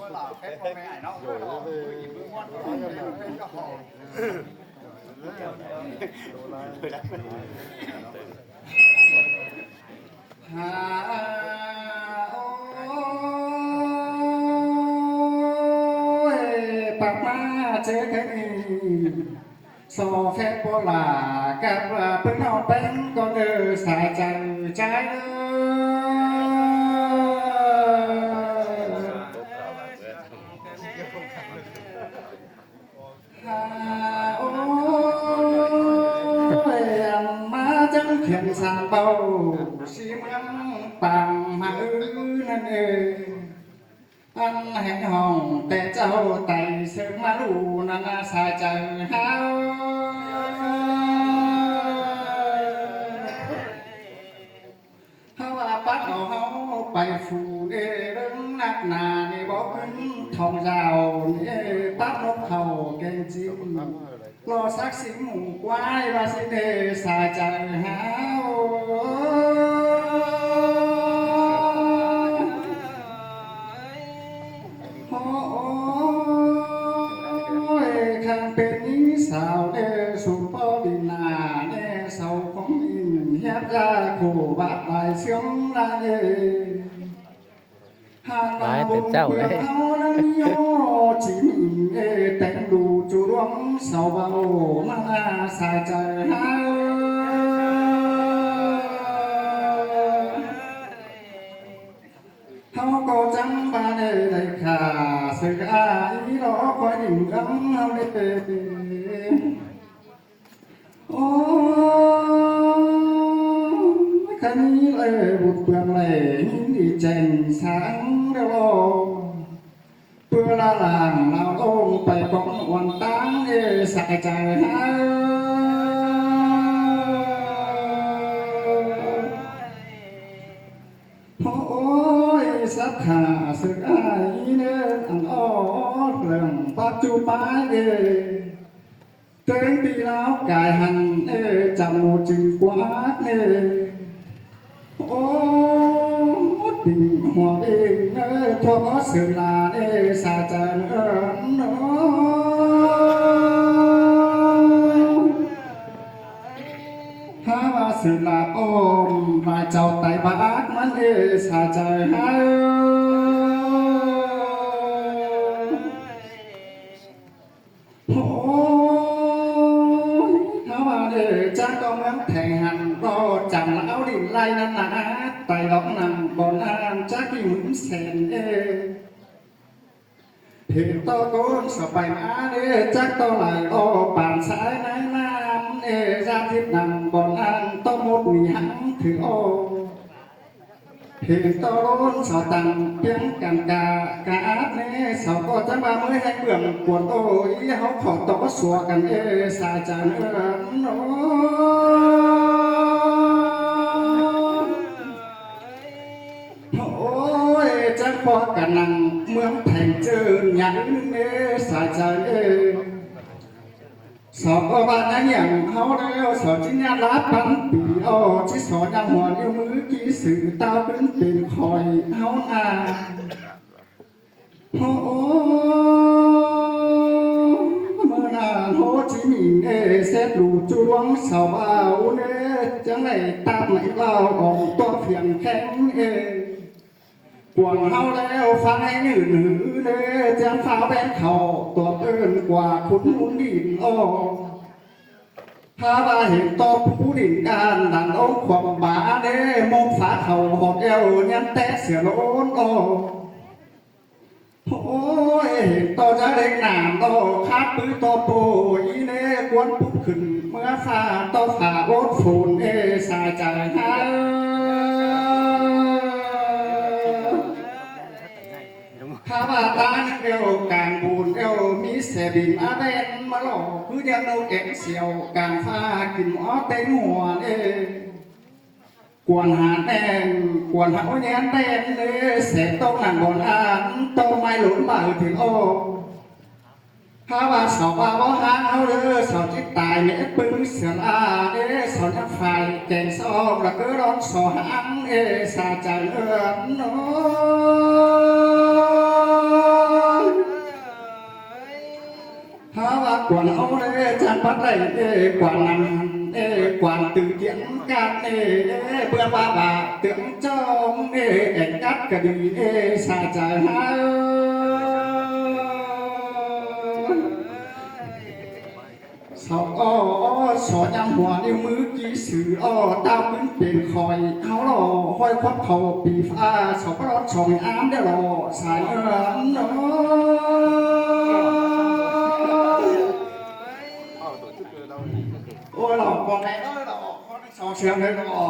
หาโอ้ยปักมาเจอกันโซแค่โบลากับเพิ่งเอาเป็นก็สายใจโอ้ยมาจังเขียนสาเบาสีเมืองปังมานั่นเองอันแห่งห้องแต่เจ้าไต่เสือมาลูนั่นสายใจเฮาว่าปัดเอาเฮาไปฟูเรื่องนักหนานี่บอกเป็นทองยาวนี่ปัดนกเขาแกงจิ้มรอสักสิหมูควายว่าสิเดสายใจเฮาคันเป็นนิสาวเดสุปอดินาเดเสาของอินเฮียบยาคู่บาดลายเสียงลายหาตาบุญเพื่อเขานั้นโยจิมแต่งดูจุรวงเสาเบามาสายใจหาเขาก็จำบาได้ขาสึกอายรอคอยดิ่งกำเอาได้เป็นโอ้คันนี้เลยบุกเบืองเลยดีเจนสังเดโลเพื่อละลางเราลงไปกองวันตั้งสายใจหาโอ้ยสักขาสึกอายเนื้ออันอ้อเรื่องปัจจุบันเต็มปีแล้วกายหันจำโมจึงกวาดโอ้ดิ่งหัวเองทอเสือลาสาจันเนาหาว่าสือลาโอมมาเจ้าไต่บาดมันสาใจหาโอ้เขาว่าจ้าก็เหมือนแทงหันก็จังแล้วดินไล่นั่นนะไต่หลอกนั่งบนน้ำจ้ากี่หมื่นแสนเห็นตัวโกนสบายมาจักตัวไหลโอป่านสายในน้ำราทิพย์นั่งบนน้ำต้องหมดมีหังถือโอเห็นตัวโกนสาวตังเพียงกันกาสาวก็จะมาเมื่อให้เบื่อปวดโอ้ยเขาขอต่อสัวกันสายจันโอ้จักพอกันนั่งเมืองแผ่งเจออย่างสายใจสอบว่านั่นอย่างเขาแล้วสอบจิ้งยาลับพันปีที่สอนยังหัวนิ้วมือกี่สื่อตาเป็นคอยเขาโอ้เมื่อนานโหจิมิงเสร็จดูจวงสาวเบาจังไหนตามไหนเล่าออกตัวเพียงแข็งกวงเฮาแล้วฟังให้หนืจังฟ้าแบนเข่าตัวเอิ้นกว่าขุนมุนดินถ้าว่าเห็นตัวผู้ดินการดังเอาความบามองฟ้าเข่าหอบเอวยันแต่เสือโลนโอ้ยเห็นตัวจะเล็กหนามคาดปื้อตัวโปยกวนปุ๊บขึ้นเมื่อฟ้าตัวฝ่าโอดฝุ่นสายใจหาข้าว่าตาเอวกลางบูนเอวมีเสบินอาเดนมาหลอกคือยังเอาเก่งเสียวกลางฟ้ากินอ้อเต็งหัวกวนหาแดงกวนหาแย้มแดงเสพโต๊ะหนังบนอ่านโต๊ะไม้หลุนบ่ายถึงโอ้ข้าว่าสาวว่าบ่หาเอาสาวที่ตายเนี่ยปึ้งเสืออาสาวนักไฟแกงซอกแล้วก็ร้อนสอหังสาใจโอ้ quản áo đấy chặt bắt đây quản nằm quản từ kiện cát bữa ba bà tưởng trong ảnh cát cả đi xa trời hai sao sọ nhangหัวนิ้วมือกี่สื่อตามพื้นเป็นคอยเขาหล่อห้อยควักเขาปีฟ้าสอบรอดช่องอ้ามได้หล่อสายเงินเนาะโอ้ยหล่อบอกไหนหล่อเขาได้สองเสียงเลยหล่อ